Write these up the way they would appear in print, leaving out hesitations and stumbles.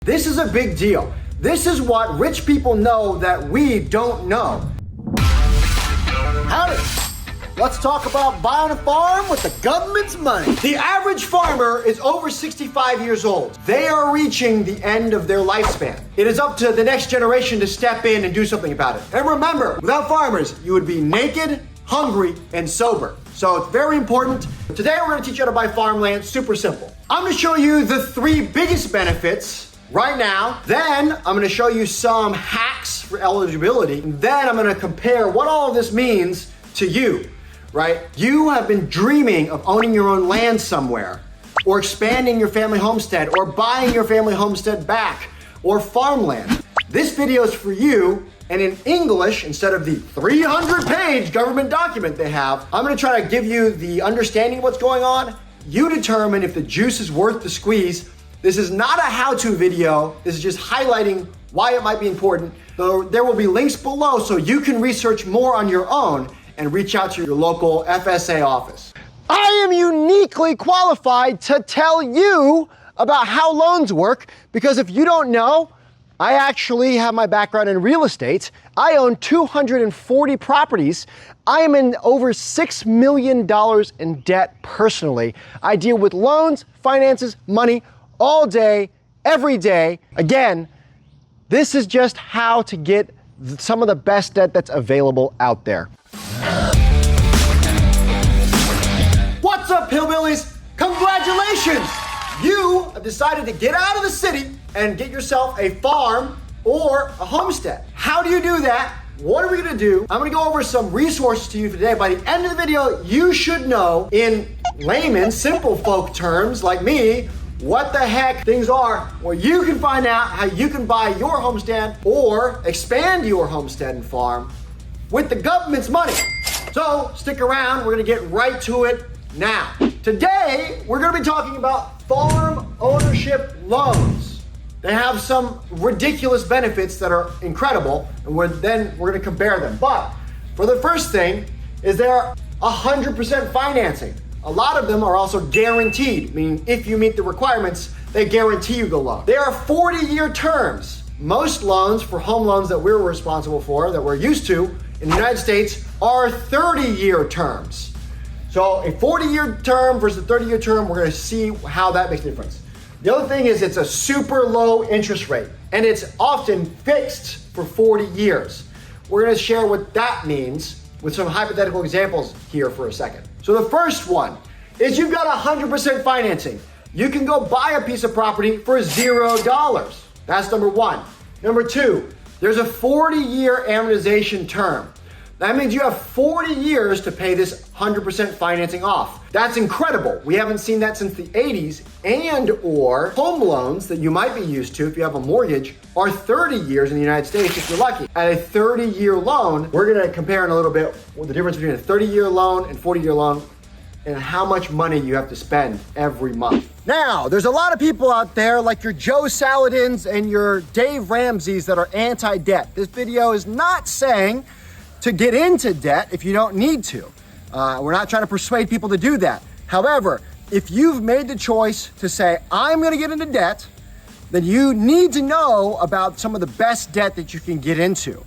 This is a big deal. This is what rich people know that we don't know. Howdy. Let's talk about buying a farm with the government's money. The average farmer is over 65 years old. They are reaching the end of their lifespan. It is up to the next generation to step in and do something about it. And remember, without farmers, you would be naked, hungry, and sober. So it's very important. Today we're gonna teach you how to buy farmland, super simple. I'm gonna show you the 3 biggest benefits right now. Then I'm gonna show you some hacks for eligibility. And then I'm gonna compare what all of this means to you, right? You have been dreaming of owning your own land somewhere, or expanding your family homestead, or buying your family homestead back, or farmland. This video is for you, and in English, instead of the 300-page government document they have, I'm gonna try to give you the understanding of what's going on. You determine if the juice is worth the squeeze. This is not a how-to video. This is just highlighting why it might be important. There will be links below so you can research more on your own and reach out to your local FSA office. I am uniquely qualified to tell you about how loans work, because if you don't know, I actually have my background in real estate. I own 240 properties. I am in over $6 million in debt personally. I deal with loans, finances, money, all day, every day. Again, this is just how to get some of the best debt that's available out there. What's up, hillbillies? Congratulations! You have decided to get out of the city and get yourself a farm or a homestead. How do you do that? What are we gonna do? I'm gonna go over some resources to you today. By the end of the video, you should know in layman, simple folk terms like me, what the heck things are, where you can find out how you can buy your homestead or expand your homestead and farm with the government's money. So stick around, we're gonna get right to it now. Today, we're gonna be talking about farm ownership loans. They have some ridiculous benefits that are incredible, and we're gonna compare them. But for the first thing is they're 100% financing. A lot of them are also guaranteed, meaning if you meet the requirements, they guarantee you the loan. They are 40-year terms. Most loans for home loans that we're responsible for, that we're used to in the United States, are 30-year terms. So a 40-year term versus a 30-year term, we're gonna see how that makes a difference. The other thing is it's a super low interest rate, and it's often fixed for 40 years. We're gonna share what that means with some hypothetical examples here for a second. So the first one is you've got 100% financing. You can go buy a piece of property for $0. That's number one. Number two, there's a 40-year amortization term. That means you have 40 years to pay this 100% financing off. That's incredible. We haven't seen that since the 80s, and or home loans that you might be used to if you have a mortgage are 30 years in the United States if you're lucky. At a 30-year loan, we're gonna compare in a little bit what the difference between a 30-year loan and 40-year loan and how much money you have to spend every month. Now, there's a lot of people out there like your Joe Saladins and your Dave Ramseys that are anti-debt. This video is not saying to get into debt if you don't need to. We're not trying to persuade people to do that. However, if you've made the choice to say, I'm gonna get into debt, then you need to know about some of the best debt that you can get into.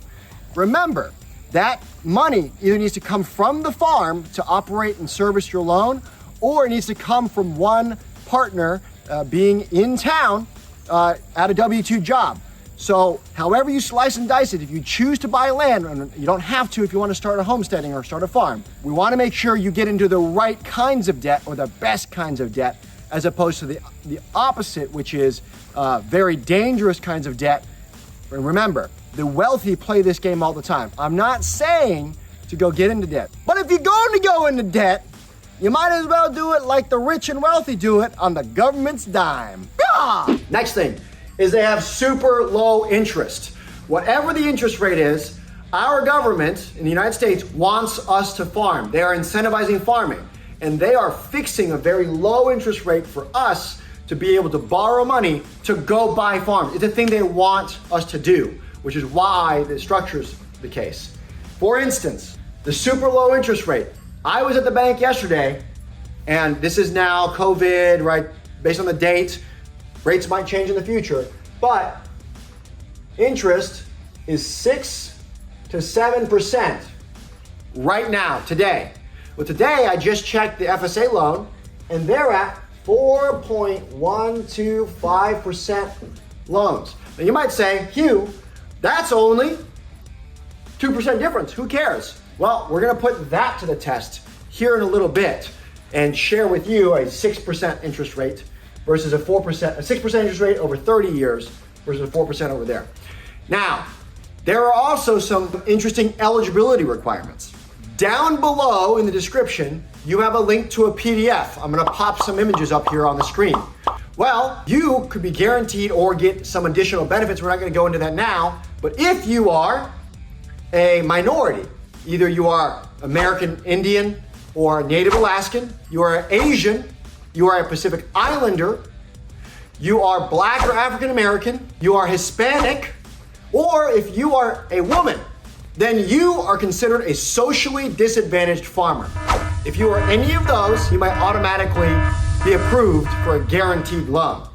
Remember, that money either needs to come from the farm to operate and service your loan, or it needs to come from one partner being in town at a W-2 job. So however you slice and dice it, if you choose to buy land, and you don't have to if you want to start a homesteading or start a farm, we want to make sure you get into the right kinds of debt or the best kinds of debt, as opposed to the opposite, which is very dangerous kinds of debt. And remember, the wealthy play this game all the time. I'm not saying to go get into debt, but if you're going to go into debt, you might as well do it like the rich and wealthy do it, on the government's dime. Ah! Next thing is they have super low interest. Whatever the interest rate is, our government in the United States wants us to farm. They are incentivizing farming, and they are fixing a very low interest rate for us to be able to borrow money to go buy farms. It's a thing they want us to do, which is why the structure's the case. For instance, the super low interest rate. I was at the bank yesterday, and this is now COVID, right? Based on the date, rates might change in the future. but interest is 6 to 7% right now, today. Well, today I just checked the FSA loan and they're at 4.125% loans. Now you might say, Hugh, that's only 2% difference. Who cares? Well, we're gonna put that to the test here in a little bit and share with you a 6% interest rate versus a 6% interest rate over 30 years versus a 4% over there. Now, there are also some interesting eligibility requirements. Down below in the description, you have a link to a PDF. I'm gonna pop some images up here on the screen. Well, you could be guaranteed or get some additional benefits. We're not gonna go into that now, but if you are a minority, either you are American Indian or Native Alaskan, you are Asian, you are a Pacific Islander, you are Black or African American, you are Hispanic, or if you are a woman, then you are considered a socially disadvantaged farmer. If you are any of those, you might automatically be approved for a guaranteed loan.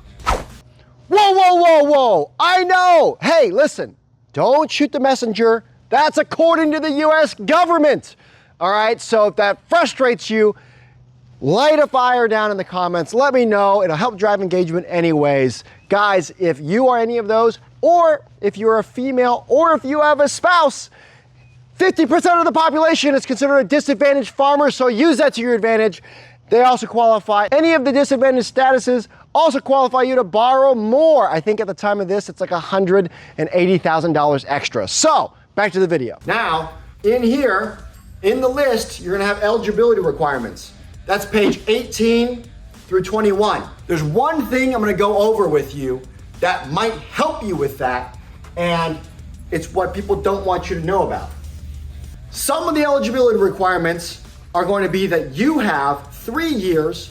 Whoa, whoa, whoa, whoa, I know. Hey, listen, don't shoot the messenger. That's according to the US government. All right, so if that frustrates you, light a fire down in the comments. Let me know, it'll help drive engagement anyways. Guys, if you are any of those, or if you're a female, or if you have a spouse, 50% of the population is considered a disadvantaged farmer, so use that to your advantage. They also qualify. Any of the disadvantaged statuses also qualify you to borrow more. I think at the time of this, it's like $180,000 extra. So, back to the video. Now, in here, in the list, you're gonna have eligibility requirements. That's page 18 through 21. There's one thing I'm gonna go over with you that might help you with that, and it's what people don't want you to know about. Some of the eligibility requirements are going to be that you have 3 years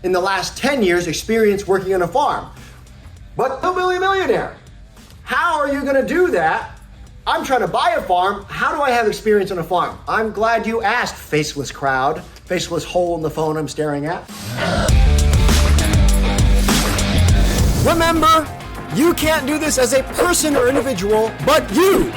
in the last 10 years experience working on a farm. But hillbilly millionaire, how are you gonna do that? I'm trying to buy a farm. How do I have experience on a farm? I'm glad you asked, faceless crowd, faceless hole in the phone I'm staring at. Remember, you can't do this as a person or individual, but you,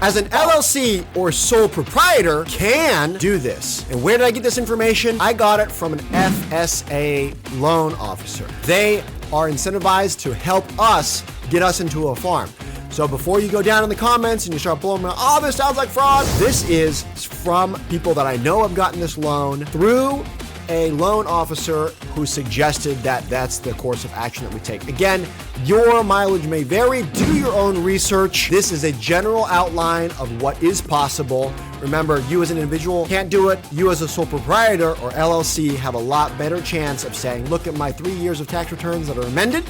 as an LLC or sole proprietor, can do this. And where did I get this information? I got it from an FSA loan officer. They are incentivized to help us get us into a farm. So before you go down in the comments and you start blowing me, oh, this sounds like fraud. This is from people that I know have gotten this loan through a loan officer who suggested that that's the course of action that we take. Again, your mileage may vary. Do your own research. This is a general outline of what is possible. Remember, you as an individual can't do it. You as a sole proprietor or LLC have a lot better chance of saying, look at my 3 years of tax returns that are amended.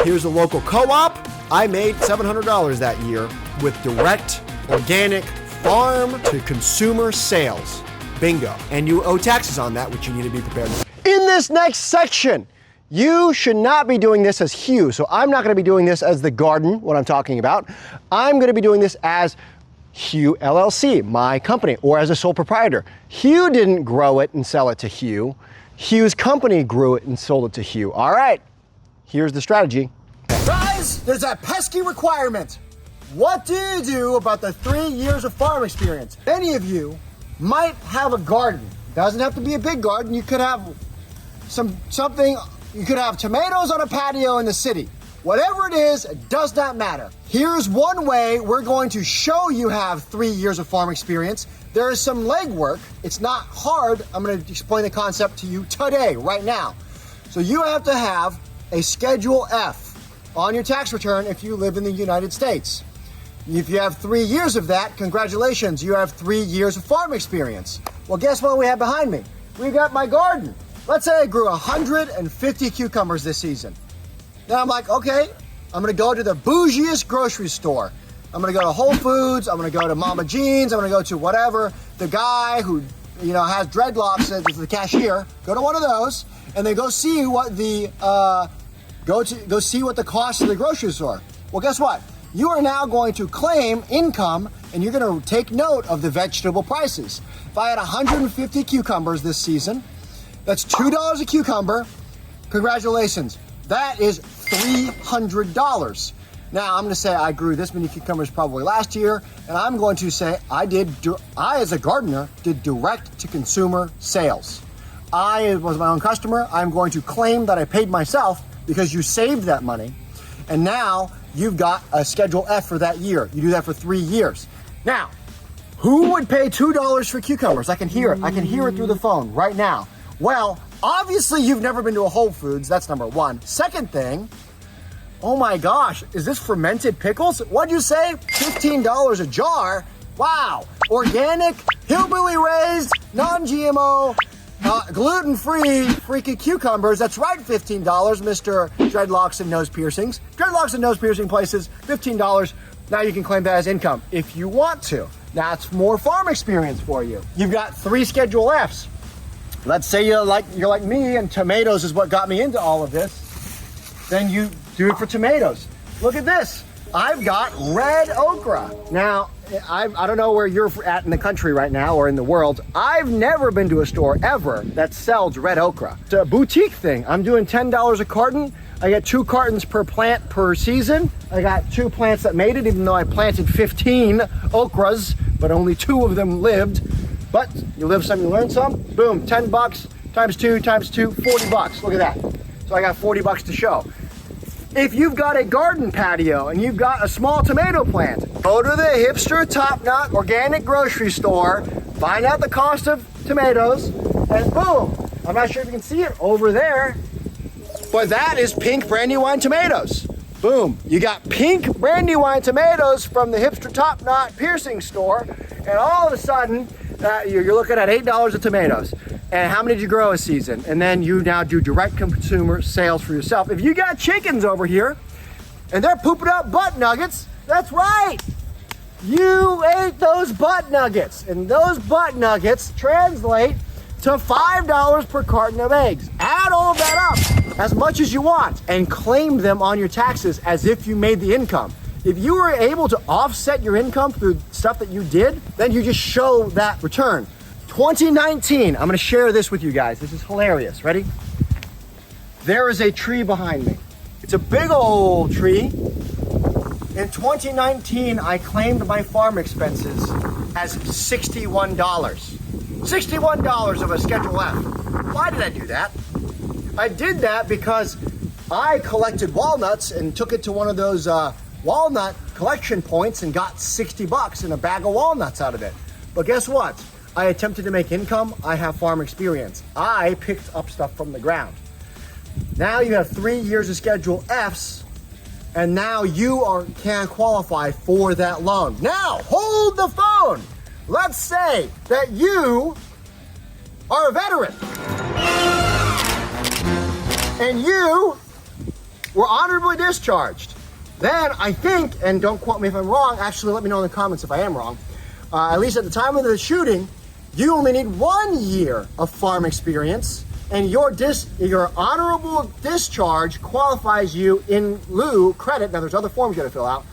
Here's a local co-op. I made $700 that year with direct, organic, farm to consumer sales. Bingo. And you owe taxes on that, which you need to be prepared for. In this next section, you should not be doing this as Hugh. So I'm not gonna be doing this as the garden, what I'm talking about. I'm gonna be doing this as Hugh LLC, my company, or as a sole proprietor. Hugh didn't grow it and sell it to Hugh. Hugh's company grew it and sold it to Hugh. All right, here's the strategy. Guys, there's that pesky requirement. What do you do about the 3 years of farm experience? Many of you might have a garden. Doesn't have to be a big garden. You could have something, you could have tomatoes on a patio in the city. Whatever it is, it does not matter. Here's one way we're going to show you have 3 years of farm experience. There is some legwork. It's not hard. I'm going to explain the concept to you today, right now. So you have to have a Schedule F on your tax return if you live in the United States. If you have 3 years of that, congratulations, you have 3 years of farm experience. Well, guess what we have behind me? We got my garden. Let's say I grew 150 cucumbers this season. Then I'm like, okay, I'm gonna go to the bougiest grocery store. I'm gonna go to Whole Foods, I'm gonna go to Mama Jean's, I'm gonna go to whatever, the guy who, you know, has dreadlocks as the cashier, go to one of those, and then go see what the, go see what the cost of the groceries are. Well, guess what? You are now going to claim income and you're gonna take note of the vegetable prices. If I had 150 cucumbers this season, that's $2 a cucumber, congratulations. That is $300. Now I'm going to say I grew this many cucumbers probably last year, and I'm going to say I as a gardener did direct to consumer sales. I was my own customer. I'm going to claim that I paid myself because you saved that money, and now you've got a Schedule F for that year. You do that for 3 years. Now, who would pay $2 for cucumbers? I can hear it. I can hear it through the phone right now. Well, obviously you've never been to a Whole Foods. That's number one. Second thing, oh my gosh, is this fermented pickles? What'd you say? $15 a jar? Wow. Organic, hillbilly raised, non-GMO, gluten-free freaky cucumbers. That's right, $15, Mr. Dreadlocks and Nose Piercings. Dreadlocks and Nose Piercing places, $15. Now you can claim that as income if you want to. That's more farm experience for you. You've got 3 Schedule Fs. Let's say you're like me and tomatoes is what got me into all of this. Then you do it for tomatoes. Look at this. I've got red okra. Now, I don't know where you're at in the country right now or in the world. I've never been to a store ever that sells red okra. It's a boutique thing. I'm doing $10 a carton. I get 2 cartons per plant per season. I got 2 plants that made it, even though I planted 15 okras, but only 2 of them lived. But you live some, you learn some. Boom, $10 times 2 times 2, $40. Look at that. So I got $40 to show. If you've got a garden patio and you've got a small tomato plant, go to the hipster top-notch organic grocery store, find out the cost of tomatoes, and boom, I'm not sure if you can see it over there, but that is pink Brandywine tomatoes. Boom, you got pink Brandywine tomatoes from the hipster top-notch piercing store, and all of a sudden, you're looking at $8 of tomatoes. And how many did you grow a season? And then you now do direct consumer sales for yourself. If you got chickens over here and they're pooping out butt nuggets, that's right. You ate those butt nuggets, and those butt nuggets translate to $5 per carton of eggs. Add all of that up as much as you want and claim them on your taxes as if you made the income. If you were able to offset your income through stuff that you did, then you just show that return. 2019, I'm gonna share this with you guys. This is hilarious. Ready? There is a tree behind me. It's a big old tree. In 2019, I claimed my farm expenses as $61. $61 of a Schedule F. Why did I do that? I did that because I collected walnuts and took it to one of those walnut collection points and got $60 in a bag of walnuts out of it. But guess what? I attempted to make income. I have farm experience. I picked up stuff from the ground. Now you have 3 years of Schedule Fs, and now you can qualify for that loan. Now, hold the phone. Let's say that you are a veteran and you were honorably discharged. Then I think, and don't quote me if I'm wrong, actually let me know in the comments if I am wrong, at least at the time of the shooting, you only need 1 year of farm experience, and your honorable discharge qualifies you in lieu credit. Now there's other forms you gotta fill out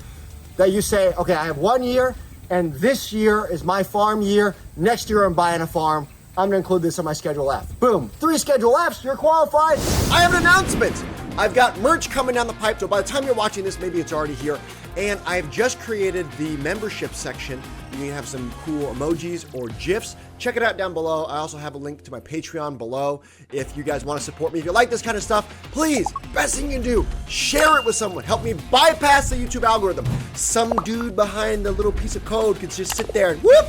that you say, okay, I have 1 year, and this year is my farm year. Next year I'm buying a farm. I'm gonna include this on my Schedule F. Boom, 3 Schedule Fs, you're qualified. I have an announcement. I've got merch coming down the pipe, so by the time you're watching this, maybe it's already here. And I've just created the membership section. You can have some cool emojis or GIFs. Check it out down below. I also have a link to my Patreon below if you guys want to support me. If you like this kind of stuff, please, best thing you can do, share it with someone. Help me bypass the YouTube algorithm. Some dude behind the little piece of code could just sit there and whoop,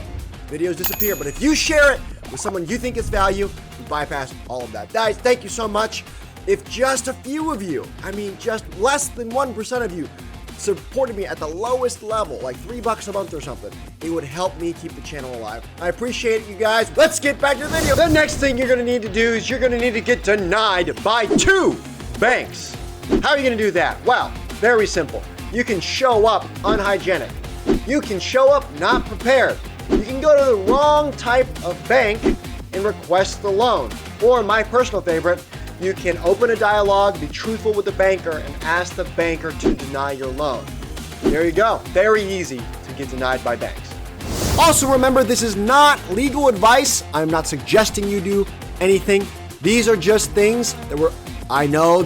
videos disappear. But if you share it with someone you think is value, you bypass all of that. Guys, thank you so much. If just a few of you, I mean just less than 1% of you, supported me at the lowest level, like $3 a month or something, it would help me keep the channel alive. I appreciate it, you guys. Let's get back to the video. The next thing you're gonna need to do is you're gonna need to get denied by 2 banks. How are you gonna do that? Well, very simple. You can show up unhygienic. You can show up not prepared. You can go to the wrong type of bank and request the loan. Or my personal favorite, you can open a dialogue, be truthful with the banker, and ask the banker to deny your loan. There you go. Very easy to get denied by banks. Also remember, this is not legal advice. I'm not suggesting you do anything. These are just things that I know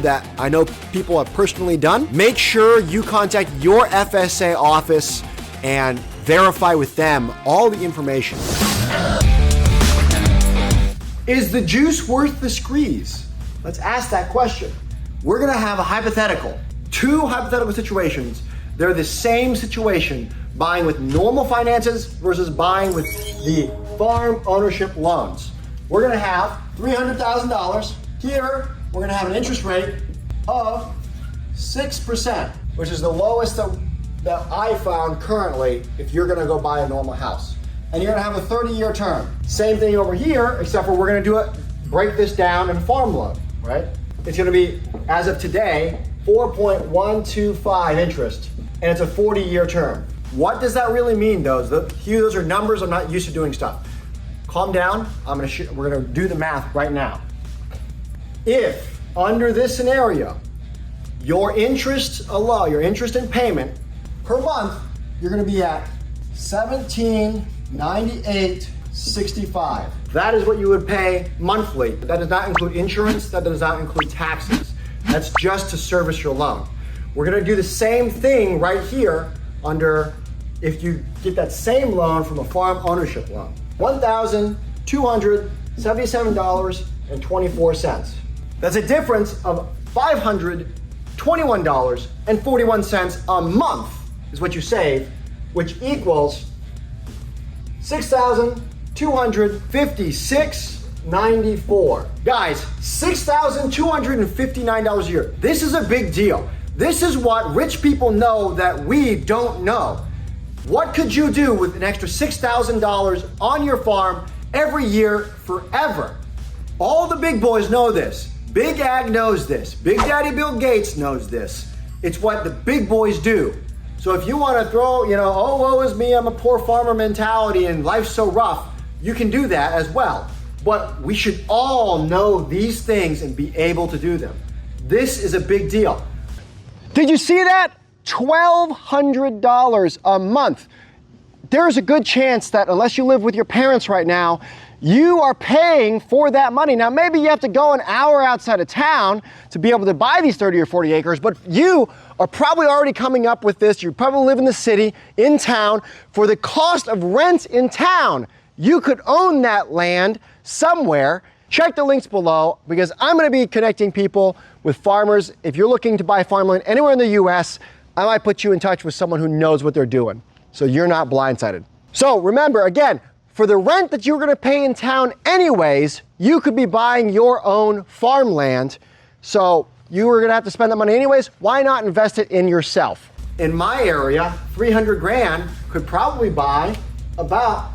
people have personally done. Make sure you contact your FSA office and verify with them all the information. Is the juice worth the squeeze? Let's ask that question. We're gonna have a hypothetical, 2 hypothetical situations. They're the same situation, buying with normal finances versus buying with the farm ownership loans. We're gonna have $300,000. Here, we're gonna have an interest rate of 6%, which is the lowest that I found currently if you're gonna go buy a normal house. And you're gonna have a 30-year term. Same thing over here, except for we're gonna break this down in farm loan, right? It's gonna be, as of today, 4.125 interest, and it's a 40-year term. What does that really mean, though? Those are numbers. I'm not used to doing stuff. Calm down. We're gonna do the math right now. If under this scenario, your interest in payment per month, you're gonna be at $1798.65. That is what you would pay monthly. That does not include insurance. That does not include taxes. That's just to service your loan. We're gonna do the same thing right here if you get that same loan from a farm ownership loan. $1,277.24. That's a difference of $521.41 a month is what you save, which equals $6,256.94. Guys, $6,259 a year. This is a big deal. This is what rich people know that we don't know. What could you do with an extra $6,000 on your farm every year forever? All the big boys know this. Big Ag knows this. Big Daddy Bill Gates knows this. It's what the big boys do. So if you want to throw, oh, woe is me, I'm a poor farmer mentality and life's so rough, you can do that as well. But we should all know these things and be able to do them. This is a big deal. Did you see that? $1,200 a month. There's a good chance that unless you live with your parents right now, you are paying for that money. Now, maybe you have to go an hour outside of town to be able to buy these 30 or 40 acres, but you are probably already coming up with this. You probably live in the city, in town. For the cost of rent in town, you could own that land somewhere. Check the links below because I'm gonna be connecting people with farmers. If you're looking to buy farmland anywhere in the US, I might put you in touch with someone who knows what they're doing, so you're not blindsided. So remember, again, for the rent that you're gonna pay in town anyways, you could be buying your own farmland. So you were gonna have to spend that money anyways, why not invest it in yourself? In my area, 300 grand could probably buy about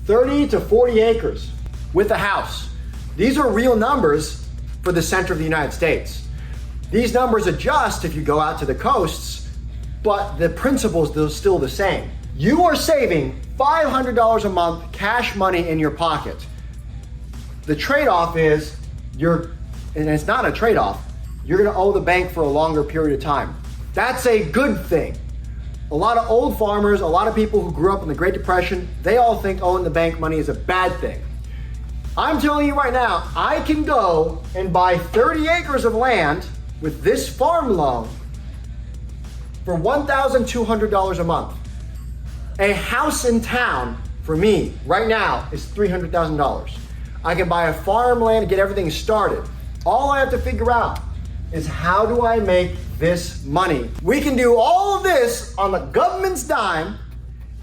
30 to 40 acres with a house. These are real numbers for the center of the United States. These numbers adjust if you go out to the coasts, but the principles are still the same. You are saving $500 a month cash money in your pocket. The trade-off is and it's not a trade-off, you're gonna owe the bank for a longer period of time. That's a good thing. A lot of old farmers, a lot of people who grew up in the Great Depression, they all think owing the bank money is a bad thing. I'm telling you right now, I can go and buy 30 acres of land with this farm loan for $1,200 a month. A house in town for me right now is $300,000. I can buy a farmland and get everything started. All I have to figure out is how do I make this money? We can do all of this on the government's dime,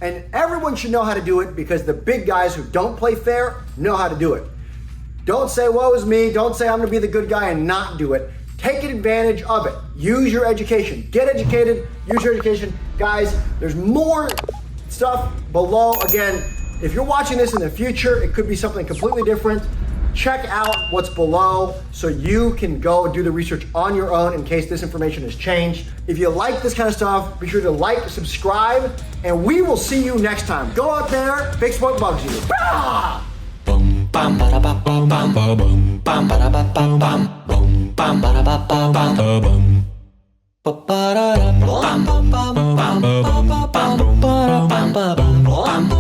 and everyone should know how to do it because the big guys who don't play fair know how to do it. Don't say, woe is me. Don't say I'm gonna be the good guy and not do it. Take advantage of it. Use your education. Get educated, use your education. Guys, there's more stuff below. Again, if you're watching this in the future, it could be something completely different. Check out what's below so you can go and do the research on your own in case this information has changed. If you like this kind of stuff, be sure to like, subscribe, and we will see you next time. Go out there, big smoke bugs you. Bah! Boom, bam, ba, ba, bum, bam, ba, boom, bam, ba, ba, bum, bam, boom, bam, ba, ba, bum, bam, ba, boom. Ba, ba, da, bum, bam, bam, bam, bam, bam, bam, bam, bam, bam, bam, bam, bam, bam.